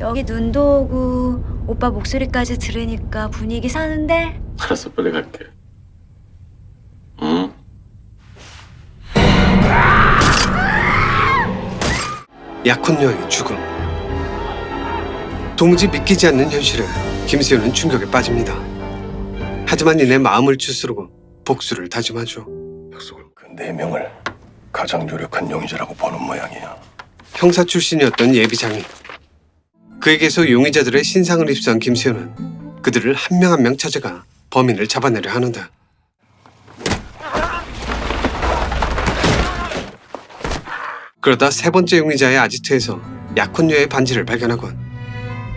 여기 눈도 오고 오빠 목소리까지 들으니까 분위기 사는데? 알았어, 빨리 갈게. 응? 약혼녀의 죽음. 도무지 믿기지 않는 현실에 김수현은 충격에 빠집니다. 하지만 이내 마음을 추스르고 복수를 다짐하죠. 약속을 그 4명을 가장 유력한 용의자라고 보는 모양이야. 형사 출신이었던 예비장인. 그에게서 용의자들의 신상을 입수한 김수현은 그들을 한 명 한 명 찾아가 범인을 잡아내려 하는데, 그러다 세 번째 용의자의 아지트에서 약혼녀의 반지를 발견하곤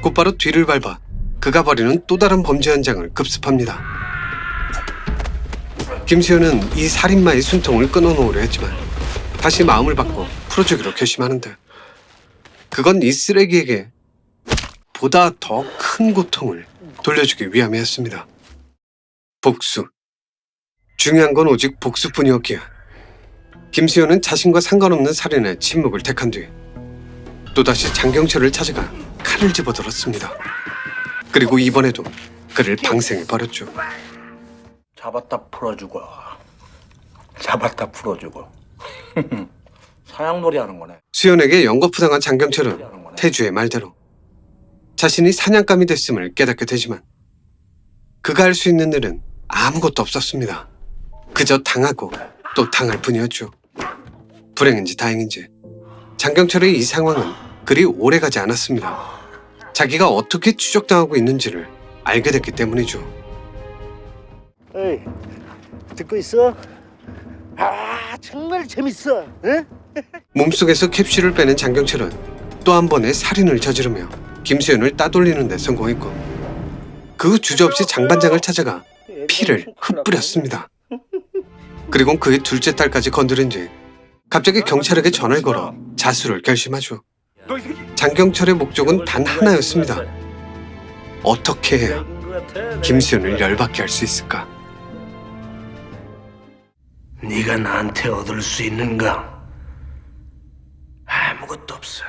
곧바로 뒤를 밟아 그가 벌이는 또 다른 범죄 현장을 급습합니다. 김수현은 이 살인마의 숨통을 끊어놓으려 했지만 다시 마음을 바꿔 풀어주기로 결심하는데, 그건 이 쓰레기에게 보다 더 큰 고통을 돌려주기 위함이었습니다. 복수. 중요한 건 오직 복수뿐이었기에 김수현은 자신과 상관없는 살인에 침묵을 택한 뒤 또다시 장경철을 찾아가 칼을 집어들었습니다. 그리고 이번에도 그를 방생해 버렸죠. 잡았다 풀어주고 잡았다 풀어주고 사냥놀이 하는 거네. 수현에게 연거푸당한 장경철은 태주의 말대로 자신이 사냥감이 됐음을 깨닫게 되지만 그가 할 수 있는 일은 아무것도 없었습니다. 그저 당하고 또 당할 뿐이었죠. 불행인지 다행인지 장경철의 이 상황은 그리 오래가지 않았습니다. 자기가 어떻게 추적당하고 있는지를 알게 됐기 때문이죠. 에이, 듣고 있어? 아, 정말 재밌어. 응? 몸속에서 캡슐을 빼낸 장경철은 또 한 번의 살인을 저지르며 김수현을 따돌리는 데 성공했고, 그 후 주저없이 장반장을 찾아가 피를 흩뿌렸습니다. 그리고 그의 둘째 딸까지 건드린 뒤 갑자기 경찰에게 전화를 걸어 자수를 결심하죠. 장경철의 목적은 단 하나였습니다. 어떻게 해야 김수현을 열받게 할 수 있을까? 네가 나한테 얻을 수 있는 거 아무것도 없어.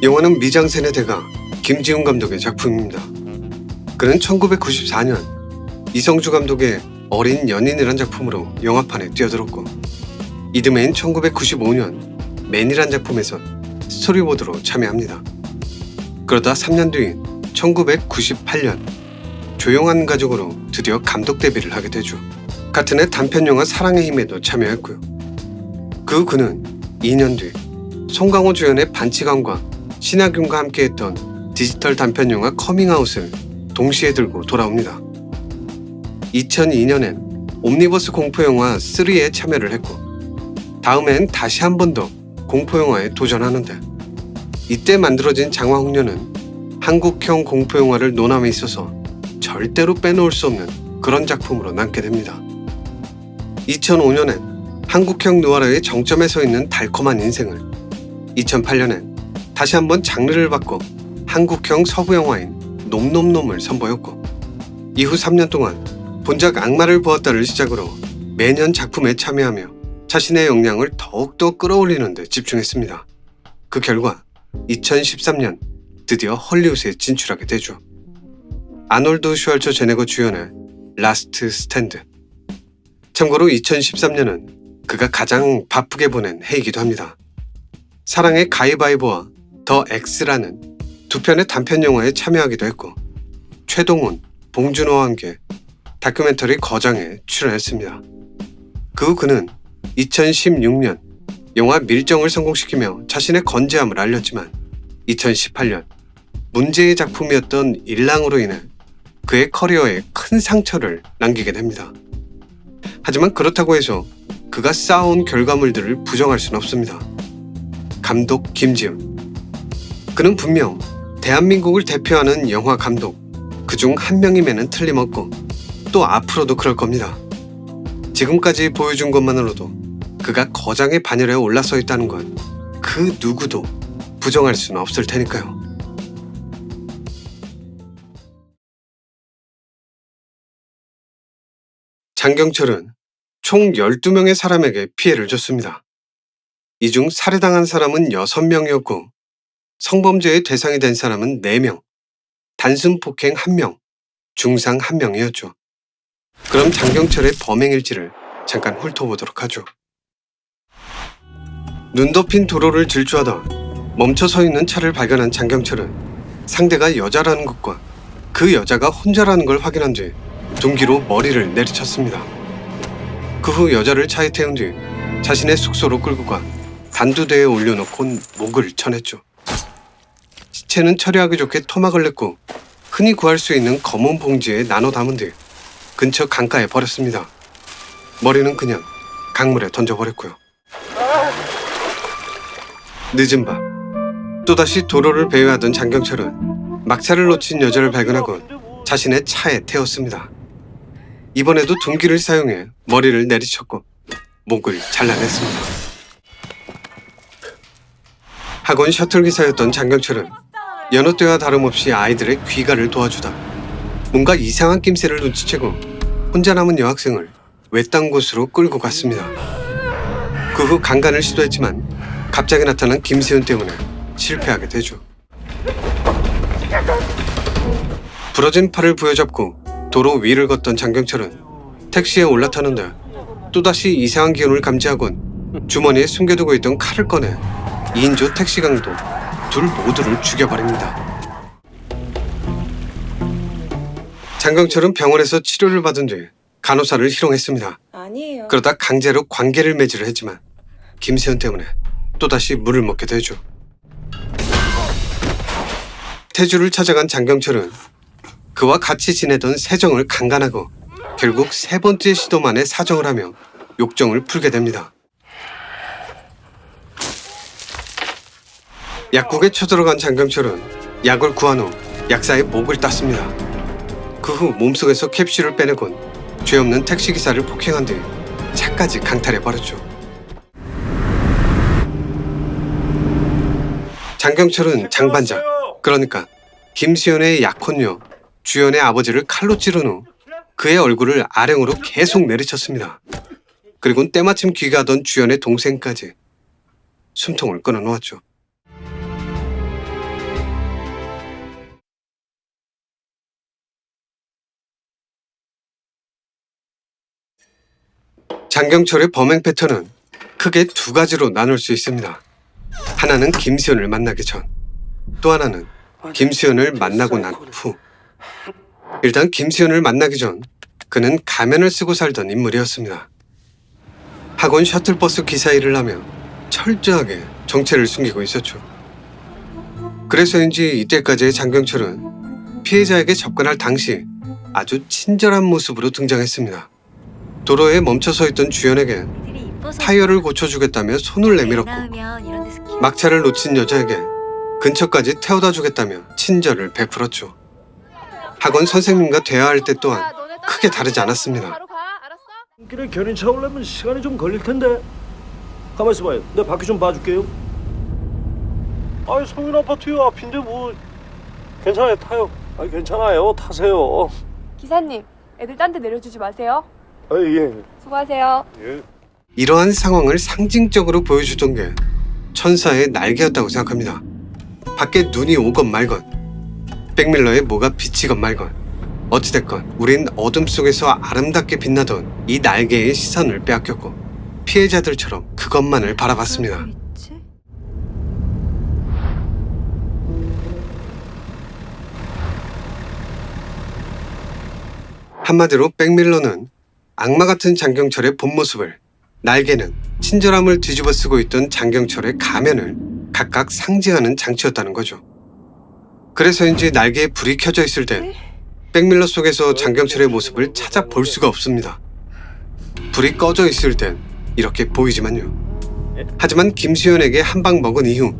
영화는 미장센의 대가 김지훈 감독의 작품입니다. 그는 1994년 이성주 감독의 어린 연인이란 작품으로 영화판에 뛰어들었고, 이듬해인 1995년 맨이란 작품에서 스토리보드로 참여합니다. 그러다 3년 뒤인 1998년 조용한 가족으로 드디어 감독 데뷔를 하게 되죠. 같은 해 단편영화 사랑의 힘에도 참여했고요. 그는 2년 뒤 송강호 주연의 반치광과 신하균과 함께했던 디지털 단편영화 커밍아웃을 동시에 들고 돌아옵니다. 2002년엔 옴니버스 공포영화 3에 참여를 했고, 다음엔 다시 한 번 더 공포영화에 도전하는데, 이때 만들어진 장화홍련은 한국형 공포영화를 논함에 있어서 절대로 빼놓을 수 없는 그런 작품으로 남게 됩니다. 2005년엔 한국형 누아르의 정점에 서 있는 달콤한 인생을, 2008년엔 다시 한번 장르를 바꿔 한국형 서부영화인 놈놈놈을 선보였고, 이후 3년 동안 본작 악마를 보았다를 시작으로 매년 작품에 참여하며 자신의 역량을 더욱더 끌어올리는 데 집중했습니다. 그 결과 2013년 드디어 헐리우드에 진출하게 되죠. 아놀드 슈왈처 제네거 주연의 라스트 스탠드. 참고로 2013년은 그가 가장 바쁘게 보낸 해이기도 합니다. 사랑의 가위바위보와 더 X라는 두 편의 단편 영화에 참여하기도 했고, 최동훈, 봉준호와 함께 다큐멘터리 거장에 출연했습니다. 그 후 그는 2016년 영화 밀정을 성공시키며 자신의 건재함을 알렸지만, 2018년 문제의 작품이었던 일랑으로 인해 그의 커리어에 큰 상처를 남기게 됩니다. 하지만 그렇다고 해서 그가 쌓아온 결과물들을 부정할 수는 없습니다. 감독 김지훈. 그는 분명 대한민국을 대표하는 영화 감독, 그중 한 명임에는 틀림없고 또 앞으로도 그럴 겁니다. 지금까지 보여준 것만으로도 그가 거장의 반열에 올라서 있다는 건 그 누구도 부정할 수는 없을 테니까요. 장경철은 총 12명의 사람에게 피해를 줬습니다. 이 중 살해당한 사람은 6명이었고 성범죄의 대상이 된 사람은 4명, 단순 폭행 1명, 중상 1명이었죠. 그럼 장경철의 범행 일지를 잠깐 훑어보도록 하죠. 눈 덮인 도로를 질주하다 멈춰 서 있는 차를 발견한 장경철은 상대가 여자라는 것과 그 여자가 혼자라는 걸 확인한 뒤 둔기로 머리를 내리쳤습니다. 그 후 여자를 차에 태운 뒤 자신의 숙소로 끌고 가 단두대에 올려놓고 목을 쳐냈죠. 시체는 처리하기 좋게 토막을 냈고 흔히 구할 수 있는 검은 봉지에 나눠 담은 뒤 근처 강가에 버렸습니다. 머리는 그냥 강물에 던져버렸고요. 늦은 밤 또다시 도로를 배회하던 장경철은 막차를 놓친 여자를 발견하고 자신의 차에 태웠습니다. 이번에도 둔기를 사용해 머리를 내리쳤고 목을 잘라냈습니다. 학원 셔틀 기사였던 장경철은 여느 때와 다름없이 아이들의 귀가를 도와주다 뭔가 이상한 낌새를 눈치채고 혼자 남은 여학생을 외딴 곳으로 끌고 갔습니다. 그 후 강간을 시도했지만 갑자기 나타난 김세윤 때문에 실패하게 되죠. 부러진 팔을 부여잡고 도로 위를 걷던 장경철은 택시에 올라타는데 또다시 이상한 기운을 감지하곤 주머니에 숨겨두고 있던 칼을 꺼내 2인조 택시강도 둘 모두를 죽여버립니다. 장경철은 병원에서 치료를 받은 뒤 간호사를 희롱했습니다. 아니에요. 그러다 강제로 관계를 맺으려 했지만 김세현 때문에 또다시 물을 먹게 되죠. 태주를 찾아간 장경철은 그와 같이 지내던 세정을 강간하고 결국 3번째 시도 만에 사정을 하며 욕정을 풀게 됩니다. 약국에 쳐들어간 장경철은 약을 구한 후 약사의 목을 땄습니다. 그 후 몸속에서 캡슐을 빼내곤 죄 없는 택시기사를 폭행한 뒤 차까지 강탈해버렸죠. 장경철은 장반장, 그러니까 김수현의 약혼녀 주연의 아버지를 칼로 찌른 후 그의 얼굴을 아령으로 계속 내리쳤습니다. 그리고 때마침 귀가하던 주연의 동생까지 숨통을 끊어놓았죠. 장경철의 범행 패턴은 크게 2가지로 나눌 수 있습니다. 하나는 김수현을 만나기 전, 또 하나는 김수현을 만나고 난 후. 일단 김수현을 만나기 전 그는 가면을 쓰고 살던 인물이었습니다. 학원 셔틀버스 기사 일을 하며 철저하게 정체를 숨기고 있었죠. 그래서인지 이때까지의 장경철은 피해자에게 접근할 당시 아주 친절한 모습으로 등장했습니다. 도로에 멈춰 서 있던 주연에게 타이어를 고쳐주겠다며 손을 내밀었고 막차를 놓친 여자에게 근처까지 태워다 주겠다며 친절을 베풀었죠. 학원 선생님과 대화할 때 또한 크게 다르지 않았습니다. 길에 견인차 오려면 시간이 좀 걸릴 텐데. 가만 있어봐요. 내가 바퀴 좀 봐줄게요. 아이 성인 아파트요 앞인데 뭐 괜찮아요 타요. 아이 괜찮아요 타세요. 기사님, 애들 딴 데 내려주지 마세요. 아 예. 수고하세요. 예. 이러한 상황을 상징적으로 보여주던 게 천사의 날개였다고 생각합니다. 밖에 눈이 오건 말건 백밀러에 뭐가 비치건 말건 어찌됐건 우린 어둠 속에서 아름답게 빛나던 이 날개의 시선을 빼앗겼고 피해자들처럼 그것만을 바라봤습니다. 한마디로 백밀러는 악마 같은 장경철의 본 모습을, 날개는 친절함을 뒤집어 쓰고 있던 장경철의 가면을 각각 상징하는 장치였다는 거죠. 그래서인지 날개에 불이 켜져 있을 땐 백밀러 속에서 장경철의 모습을 찾아볼 수가 없습니다. 불이 꺼져 있을 땐 이렇게 보이지만요. 하지만 김수현에게 한 방 먹은 이후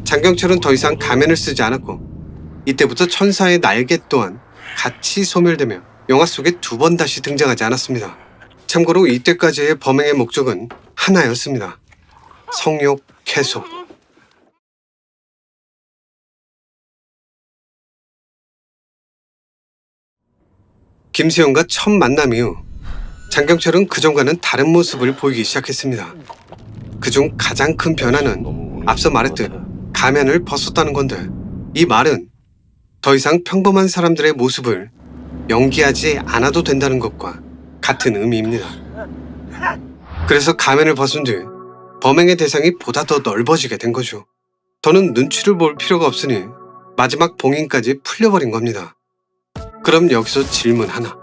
장경철은 더 이상 가면을 쓰지 않았고 이때부터 천사의 날개 또한 같이 소멸되며 영화 속에 2번 다시 등장하지 않았습니다. 참고로 이때까지의 범행의 목적은 하나였습니다. 성욕 해소. 김수현과 첫 만남 이후 장경철은 그전과는 다른 모습을 보이기 시작했습니다. 그중 가장 큰 변화는 앞서 말했듯 가면을 벗었다는 건데, 이 말은 더 이상 평범한 사람들의 모습을 연기하지 않아도 된다는 것과 같은 의미입니다. 그래서 가면을 벗은 뒤 범행의 대상이 보다 더 넓어지게 된 거죠. 더는 눈치를 볼 필요가 없으니 마지막 봉인까지 풀려버린 겁니다. 그럼 여기서 질문 하나.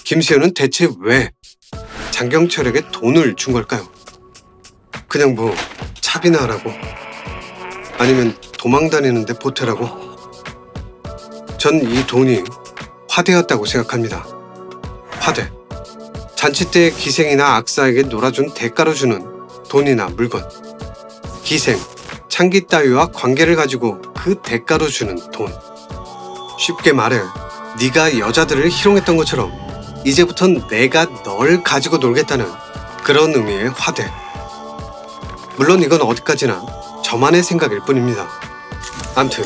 김수현은 대체 왜 장경철에게 돈을 준 걸까요? 그냥 뭐 차비나 하라고? 아니면 도망 다니는데 보태라고? 전 이 돈이 화대였다고 생각합니다. 화대. 잔치 때의 기생이나 악사에게 놀아준 대가로 주는 돈이나 물건. 기생, 창기 따위와 관계를 가지고 그 대가로 주는 돈. 쉽게 말해 네가 여자들을 희롱했던 것처럼 이제부턴 내가 널 가지고 놀겠다는 그런 의미의 화대. 물론 이건 어디까지나 저만의 생각일 뿐입니다. 암튼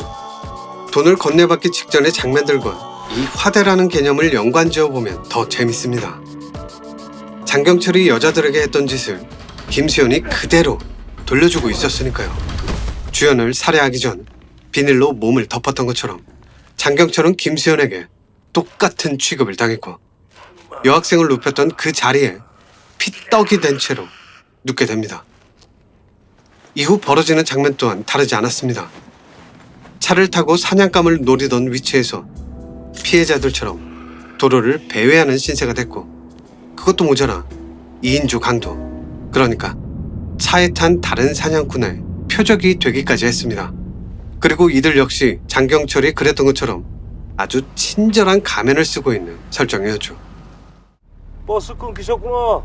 돈을 건네받기 직전의 장면들과 이 화대라는 개념을 연관지어보면 더 재밌습니다. 장경철이 여자들에게 했던 짓을 김수현이 그대로 돌려주고 있었으니까요. 주연을 살해하기 전 비닐로 몸을 덮었던 것처럼 장경철은 김수현에게 똑같은 취급을 당했고, 여학생을 눕혔던 그 자리에 피떡이 된 채로 눕게 됩니다. 이후 벌어지는 장면 또한 다르지 않았습니다. 차를 타고 사냥감을 노리던 위치에서 피해자들처럼 도로를 배회하는 신세가 됐고, 그것도 모자라 2인조 강도, 그러니까 차에 탄 다른 사냥꾼의 표적이 되기까지 했습니다. 그리고 이들 역시 장경철이 그랬던 것처럼 아주 친절한 가면을 쓰고 있는 설정이었죠. 버스 끊기셨구나.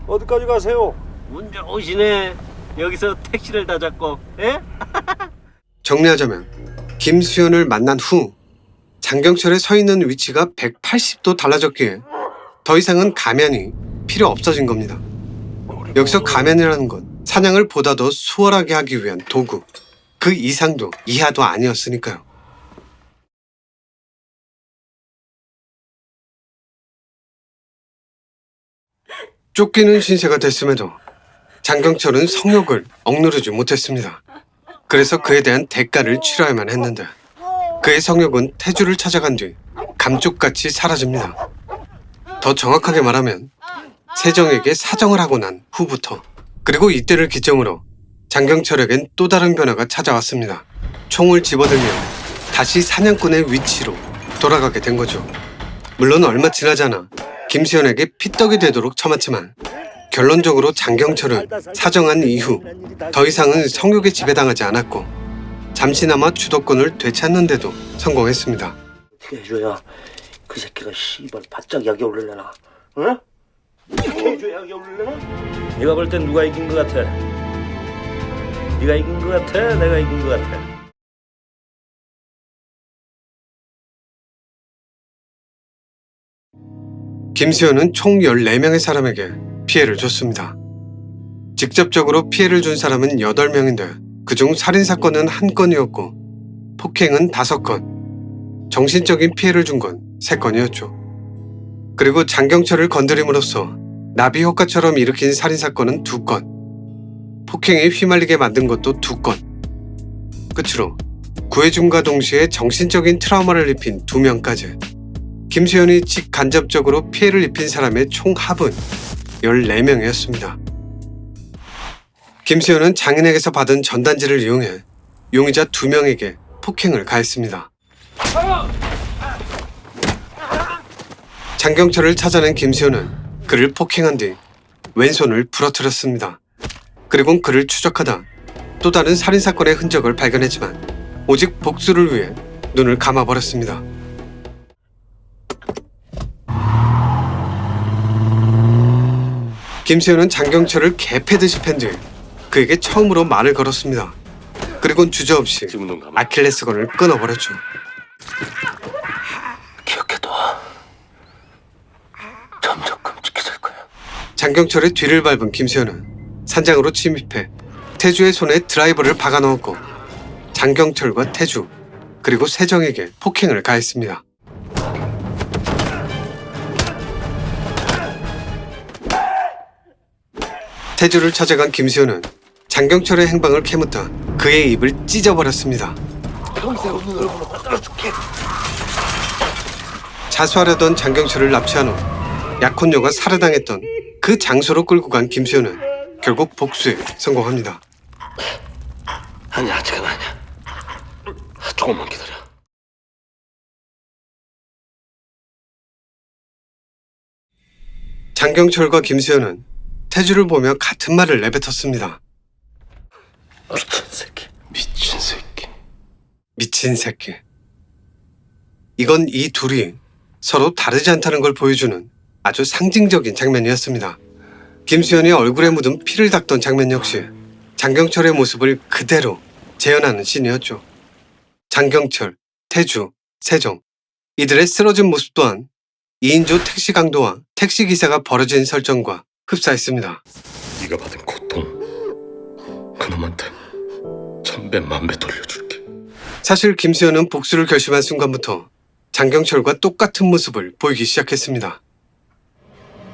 어디까지 가세요? 운 좋으시네. 여기서 택시를 다 잡고, 예? 정리하자면 김수현을 만난 후 장경철의 서 있는 위치가 180도 달라졌기에 더 이상은 가면이 필요 없어진 겁니다. 여기서 가면이라는 건 사냥을 보다 더 수월하게 하기 위한 도구, 그 이상도 이하도 아니었으니까요. 쫓기는 신세가 됐음에도 장경철은 성욕을 억누르지 못했습니다. 그래서 그에 대한 대가를 치러야만 했는데, 그의 성욕은 태주를 찾아간 뒤 감쪽같이 사라집니다. 더 정확하게 말하면 세정에게 사정을 하고 난 후부터. 그리고 이때를 기점으로 장경철에겐 또 다른 변화가 찾아왔습니다. 총을 집어들며 다시 사냥꾼의 위치로 돌아가게 된 거죠. 물론 얼마 지나지 않아 김수현에게 피떡이 되도록 처맞지만, 결론적으로 장경철은 사정한 이후 더 이상은 성욕에 지배당하지 않았고 잠시나마 주도권을 되찾는 데도 성공했습니다. 어떻게 해줘야 그 새끼가 씨발 바짝 약이 오르려나? 응? 어떻게 해줘야 약이 오르려나? 네가 볼 땐 누가 이긴 것 같아? 네가 이긴 것 같아? 내가 이긴 것 같아? 김수현은 총 14명의 사람에게 피해를 줬습니다. 직접적으로 피해를 준 사람은 8명인데 그중 살인사건은 1건이었고 폭행은 5건, 정신적인 피해를 준 건 3건이었죠. 그리고 장경철을 건드림으로써 나비 효과처럼 일으킨 살인사건은 2건, 폭행에 휘말리게 만든 것도 2건, 끝으로 구해줌과 동시에 정신적인 트라우마를 입힌 2명까지 김수현이 직간접적으로 피해를 입힌 사람의 총 합은 14명이었습니다. 김수현은 장인에게서 받은 전단지를 이용해 용의자 2명에게 폭행을 가했습니다. 장경철을 찾아낸 김수현은 그를 폭행한 뒤 왼손을 부러뜨렸습니다. 그리고 그를 추적하다 또 다른 살인사건의 흔적을 발견했지만 오직 복수를 위해 눈을 감아버렸습니다. 김수현은 장경철을 개패듯이 팬 뒤 그에게 처음으로 말을 걸었습니다. 그리고는 주저없이 아킬레스건을 끊어버렸죠. 기억해둬. 점점 끔찍해질 거야. 장경철의 뒤를 밟은 김수현은 산장으로 침입해 태주의 손에 드라이버를 박아넣었고 장경철과 태주 그리고 세정에게 폭행을 가했습니다. 태주를 찾아간 김수현은 장경철의 행방을 캐묻다 그의 입을 찢어버렸습니다. 자수하려던 장경철을 납치한 후 약혼녀가 살해당했던 그 장소로 끌고 간 김수현은 결국 복수에 성공합니다. 아니야, 아직은 아니야. 조금만 기다려. 장경철과 김수현은 태주를 보며 같은 말을 내뱉었습니다. 미친 새끼. 미친 새끼. 미친 새끼. 이건 이 둘이 서로 다르지 않다는 걸 보여주는 아주 상징적인 장면이었습니다. 김수현이 얼굴에 묻은 피를 닦던 장면 역시 장경철의 모습을 그대로 재현하는 씬이었죠. 장경철, 태주, 세정 이들의 쓰러진 모습 또한 2인조 택시 강도와 택시 기사가 벌어진 설정과 흡사했습니다. 네가 받은 고통 그놈한테 1000배 10,000배 돌려줄게. 사실 김수현은 복수를 결심한 순간부터 장경철과 똑같은 모습을 보이기 시작했습니다.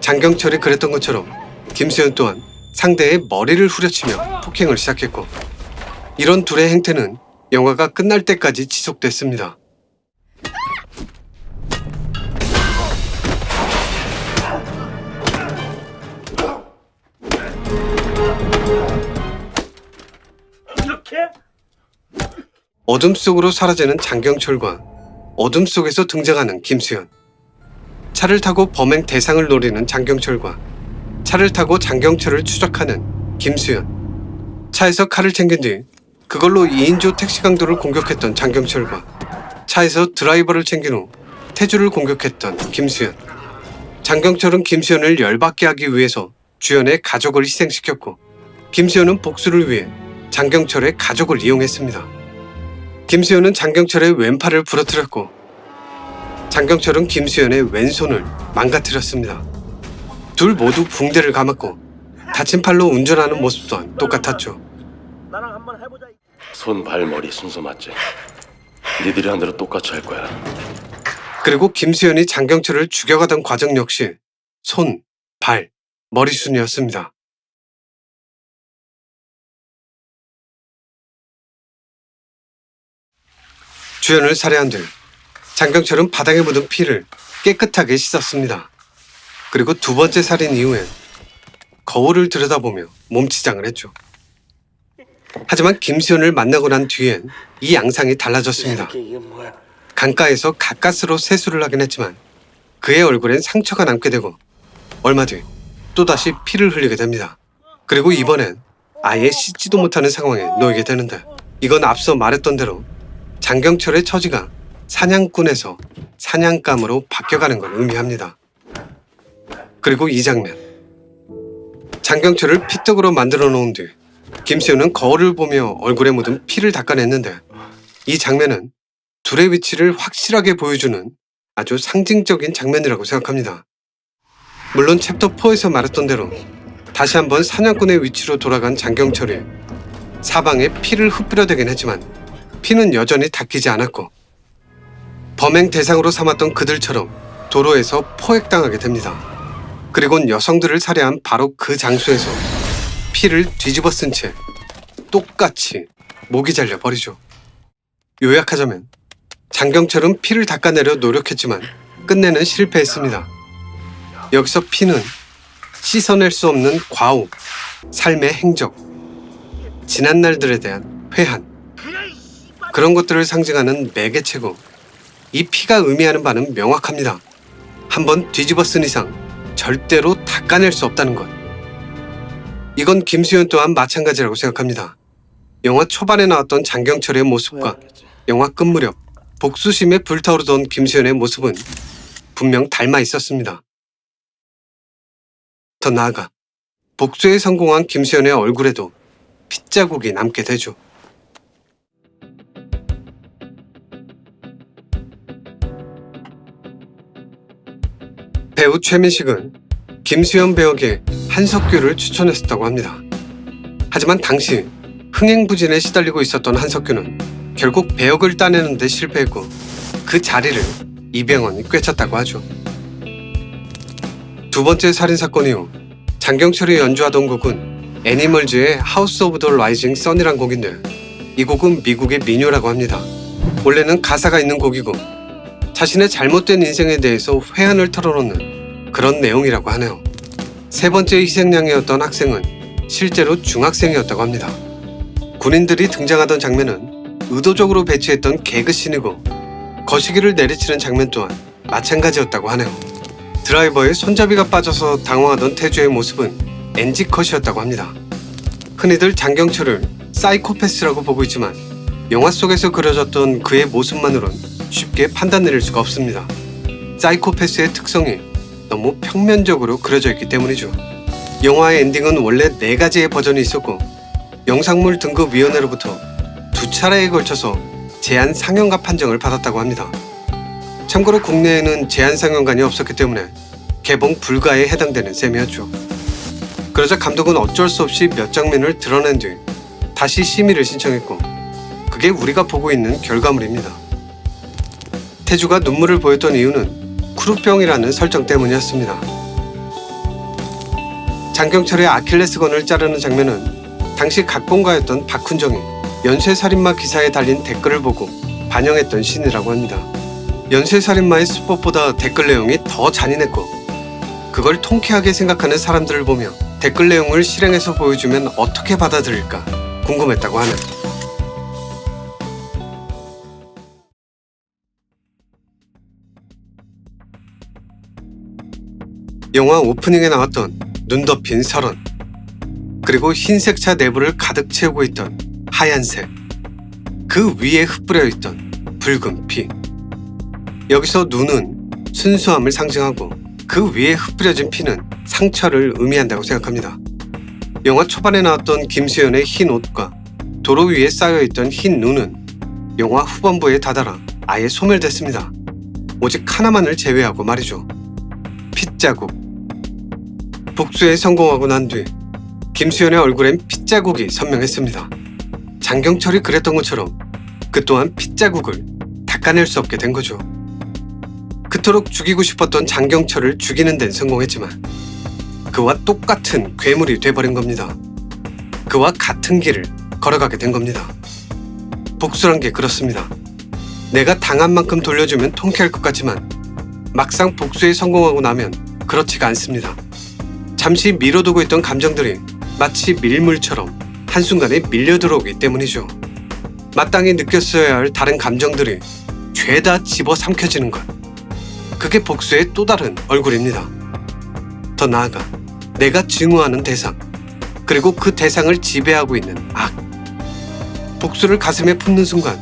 장경철이 그랬던 것처럼 김수현 또한 상대의 머리를 후려치며 폭행을 시작했고 이런 둘의 행태는 영화가 끝날 때까지 지속됐습니다. 이렇게? 어둠 속으로 사라지는 장경철과 어둠 속에서 등장하는 김수현. 차를 타고 범행 대상을 노리는 장경철과 차를 타고 장경철을 추적하는 김수현. 차에서 칼을 챙긴 뒤 그걸로 2인조 택시 강도를 공격했던 장경철과 차에서 드라이버를 챙긴 후 태주를 공격했던 김수현. 장경철은 김수현을 열받게 하기 위해서 주연의 가족을 희생시켰고 김수현은 복수를 위해 장경철의 가족을 이용했습니다. 김수현은 장경철의 왼팔을 부러뜨렸고 장경철은 김수현의 왼손을 망가뜨렸습니다. 둘 모두 붕대를 감았고 다친 팔로 운전하는 모습 또한 똑같았죠. 나랑 한번 해보자. 손, 발, 머리 순서 맞지? 니들이 한 대로 똑같이 할 거야. 그리고 김수현이 장경철을 죽여가던 과정 역시 손, 발, 머리 순이었습니다. 주연을 살해한 뒤 장경철은 바닥에 묻은 피를 깨끗하게 씻었습니다. 그리고 두 번째 살인 이후엔 거울을 들여다보며 몸치장을 했죠. 하지만 김수현을 만나고 난 뒤엔 이 양상이 달라졌습니다. 이게 뭐야? 강가에서 가까스로 세수를 하긴 했지만 그의 얼굴엔 상처가 남게 되고 얼마 뒤 또다시 피를 흘리게 됩니다. 그리고 이번엔 아예 씻지도 못하는 상황에 놓이게 되는데 이건 앞서 말했던 대로 장경철의 처지가 사냥꾼에서 사냥감으로 바뀌어가는 걸 의미합니다. 그리고 이 장면, 장경철을 피떡으로 만들어 놓은 뒤 김수현은 거울을 보며 얼굴에 묻은 피를 닦아냈는데 이 장면은 둘의 위치를 확실하게 보여주는 아주 상징적인 장면이라고 생각합니다. 물론 챕터 4에서 말했던 대로 다시 한번 사냥꾼의 위치로 돌아간 장경철이 사방에 피를 흩뿌려대긴 했지만 피는 여전히 닦이지 않았고 범행 대상으로 삼았던 그들처럼 도로에서 포획당하게 됩니다. 그리곤 여성들을 살해한 바로 그 장소에서 피를 뒤집어 쓴 채 똑같이 목이 잘려 버리죠. 요약하자면 장경철은 피를 닦아내려 노력했지만 끝내는 실패했습니다. 여기서 피는 씻어낼 수 없는 과오, 삶의 행적, 지난 날들에 대한 회한, 그런 것들을 상징하는 매개체고 이 피가 의미하는 바는 명확합니다. 한번 뒤집어 쓴 이상 절대로 닦아낼 수 없다는 것. 이건 김수현 또한 마찬가지라고 생각합니다. 영화 초반에 나왔던 장경철의 모습과 영화 끝 무렵 복수심에 불타오르던 김수현의 모습은 분명 닮아 있었습니다. 더 나아가 복수에 성공한 김수현의 얼굴에도 핏자국이 남게 되죠. 배우 최민식은 김수현 배우에게 한석규를 추천했었다고 합니다. 하지만 당시 흥행부진에 시달리고 있었던 한석규는 결국 배역을 따내는 데 실패했고 그 자리를 이병헌이 꿰찼다고 하죠. 두 번째 살인사건 이후 장경철이 연주하던 곡은 애니멀즈의 하우스 오브 더 라이징 선이란 곡인데 이 곡은 미국의 민요라고 합니다. 원래는 가사가 있는 곡이고 자신의 잘못된 인생에 대해서 회한을 털어놓는 그런 내용이라고 하네요. 세 번째 희생양이었던 학생은 실제로 중학생이었다고 합니다. 군인들이 등장하던 장면은 의도적으로 배치했던 개그씬이고 거시기를 내리치는 장면 또한 마찬가지였다고 하네요. 드라이버의 손잡이가 빠져서 당황하던 태주의 모습은 NG컷이었다고 합니다. 흔히들 장경철을 사이코패스라고 보고 있지만 영화 속에서 그려졌던 그의 모습만으론 쉽게 판단 내릴 수가 없습니다. 사이코패스의 특성이 너무 평면적으로 그려져 있기 때문이죠. 영화의 엔딩은 원래 4가지의 버전이 있었고 영상물 등급위원회로부터 2차례에 걸쳐서 제한 상영가 판정을 받았다고 합니다. 참고로 국내에는 제한 상영관이 없었기 때문에 개봉 불가에 해당되는 셈이었죠. 그러자 감독은 어쩔 수 없이 몇 장면을 드러낸 뒤 다시 심의를 신청했고 그게 우리가 보고 있는 결과물입니다. 태주가 눈물을 보였던 이유는 쿠루병이라는 설정 때문이었습니다. 장경철의 아킬레스건을 자르는 장면은 당시 각본가였던 박훈정이 연쇄살인마 기사에 달린 댓글을 보고 반영했던 씬이라고 합니다. 연쇄살인마의 수법보다 댓글 내용이 더 잔인했고 그걸 통쾌하게 생각하는 사람들을 보며 댓글 내용을 실행해서 보여주면 어떻게 받아들일까 궁금했다고 하네요. 영화 오프닝에 나왔던 눈 덮인 설원, 그리고 흰색 차 내부를 가득 채우고 있던 하얀색, 그 위에 흩뿌려 있던 붉은 피. 여기서 눈은 순수함을 상징하고 그 위에 흩뿌려진 피는 상처를 의미한다고 생각합니다. 영화 초반에 나왔던 김수현의 흰 옷과 도로 위에 쌓여있던 흰 눈은 영화 후반부에 다다라 아예 소멸됐습니다. 오직 하나만을 제외하고 말이죠. 핏자국. 복수에 성공하고 난 뒤 김수현의 얼굴엔 핏자국이 선명했습니다. 장경철이 그랬던 것처럼 그 또한 핏자국을 닦아낼 수 없게 된 거죠. 그토록 죽이고 싶었던 장경철을 죽이는 데는 성공했지만 그와 똑같은 괴물이 돼버린 겁니다. 그와 같은 길을 걸어가게 된 겁니다. 복수란 게 그렇습니다. 내가 당한 만큼 돌려주면 통쾌할 것 같지만 막상 복수에 성공하고 나면 그렇지가 않습니다. 잠시 미뤄두고 있던 감정들이 마치 밀물처럼 한순간에 밀려들어오기 때문이죠. 마땅히 느꼈어야 할 다른 감정들이 죄다 집어삼켜지는 것. 그게 복수의 또 다른 얼굴입니다. 더 나아가 내가 증오하는 대상, 그리고 그 대상을 지배하고 있는 악. 복수를 가슴에 품는 순간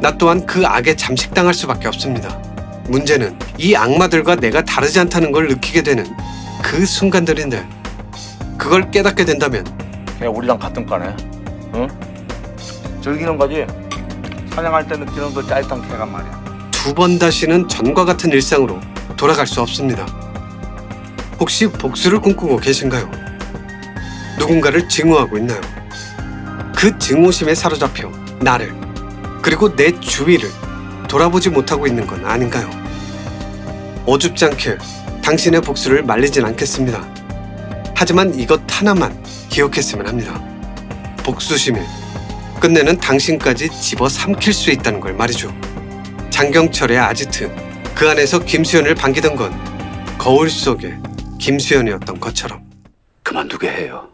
나 또한 그 악에 잠식당할 수밖에 없습니다. 문제는 이 악마들과 내가 다르지 않다는 걸 느끼게 되는 그 순간들인데 그걸 깨닫게 된다면 그냥 우리랑 같은 과네. 응? 즐기는 거지. 사냥할 때 느끼는 그 짜릿한 쾌감 말이야. 2번 다시는 전과 같은 일상으로 돌아갈 수 없습니다. 혹시 복수를 꿈꾸고 계신가요? 누군가를 증오하고 있나요? 그 증오심에 사로잡혀 나를, 그리고 내 주위를 돌아보지 못하고 있는 건 아닌가요? 어줍지 않게 당신의 복수를 말리진 않겠습니다. 하지만 이것 하나만 기억했으면 합니다. 복수심이 끝내는 당신까지 집어삼킬 수 있다는 걸 말이죠. 장경철의 아지트, 그 안에서 김수현을 반기던 건 거울 속의 김수현이었던 것처럼. 그만두게 해요.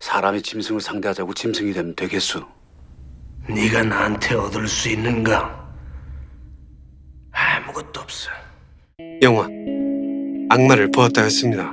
사람이 짐승을 상대하자고 짐승이 되면 되겠소. 네가 나한테 얻을 수 있는가? 아무것도 없어. 영화 악마를 보았다였습니다.